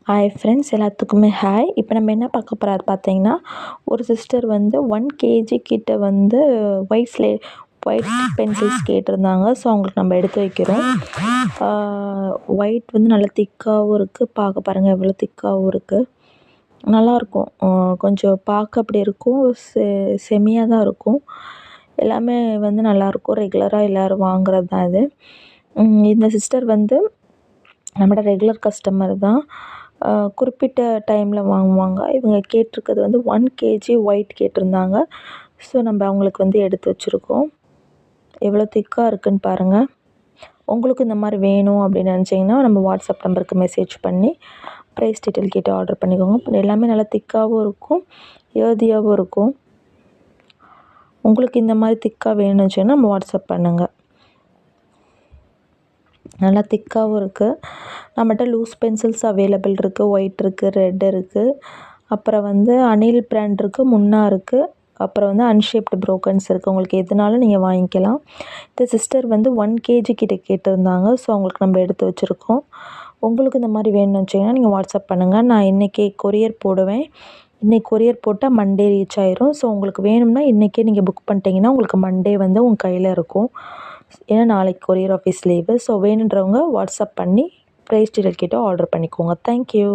Hi friends, எல்லாத்துக்குமே hi. இப்போ நம்ம என்ன பார்க்க போகிறோம் பார்த்தீங்கன்னா, ஒரு சிஸ்டர் வந்து 1 கேஜி கிட்ட வந்து ஒயிட் பென்சில்ஸ் கேட்டிருந்தாங்க. ஸோ அவங்களுக்கு நம்ம எடுத்து வைக்கிறோம். ஒயிட் வந்து நல்லா திக்காகவும் இருக்குது. பார்க்க பாருங்கள் எவ்வளோ திக்காகவும் இருக்குது. நல்லாயிருக்கும். கொஞ்சம் பார்க்க அப்படி இருக்கும், செமியாக தான் இருக்கும். எல்லாமே வந்து நல்லாயிருக்கும். ரெகுலராக எல்லோரும் வாங்குறது தான் இது. இந்த சிஸ்டர் வந்து நம்மளோட ரெகுலர் கஸ்டமர் தான். குறிப்பிட்ட டைமில் வாங்குவாங்க. இவங்க கேட்டிருக்கிறது வந்து 1 கேஜி ஒயிட் கேட்டிருந்தாங்க. ஸோ நம்ம அவங்களுக்கு வந்து எடுத்து வச்சுருக்கோம். எவ்வளோ திக்காக இருக்குதுன்னு பாருங்கள். உங்களுக்கு இந்த மாதிரி வேணும் அப்படின்னு நினச்சிங்கன்னா நம்ம வாட்ஸ்அப் நம்பருக்கு மெசேஜ் பண்ணி ப்ரைஸ் டீட்டெயில் கேட்டு ஆர்டர் பண்ணிக்கோங்க. எல்லாமே நல்லா திக்காகவும் இருக்கும், ஏர்தியாகவும் இருக்கும். உங்களுக்கு இந்த மாதிரி திக்காக வேணும்னு வச்சுன்னா நம்ம வாட்ஸ்அப் பண்ணுங்கள். நல்லா திக்காகவும் இருக்குது. நம்மகிட்ட லூஸ் பென்சில்ஸ் அவைலபிள் இருக்குது. ஒயிட் இருக்குது, ரெட் இருக்குது. அப்புறம் வந்து அனில் பிராண்ட் இருக்குது, முன்னா இருக்குது. அப்புறம் வந்து அன்ஷேப்டு ப்ரோக்கன்ஸ் இருக்குது. உங்களுக்கு எதுனாலும் நீங்கள் வாங்கிக்கலாம். இந்த சிஸ்டர் வந்து 1 கேஜி கிட்ட கேட்டிருந்தாங்க. ஸோ அவங்களுக்கு நம்ம எடுத்து வச்சுருக்கோம். உங்களுக்கு இந்த மாதிரி வேணும்னு வச்சிங்கன்னா நீங்கள் வாட்ஸ்அப் பண்ணுங்கள். நான் இன்றைக்கி கொரியர் போடுவேன். இன்றைக்கி கொரியர் போட்டால் மண்டே ரீச் ஆயிரும். ஸோ உங்களுக்கு வேணும்னா இன்றைக்கே நீங்கள் புக் பண்ணிட்டீங்கன்னா உங்களுக்கு மண்டே வந்து உங்கள் கையில் இருக்கும். ஏன்னா நாளைக்கு கொரியர் ஆஃபீஸ் லீவு. ஸோ வேணுன்றவங்க வாட்ஸ்அப் பண்ணி ப்ரைஸ் டீட்டெயில் கேட்டு ஆர்டர் பண்ணிக்கோங்க. தேங்க்யூ.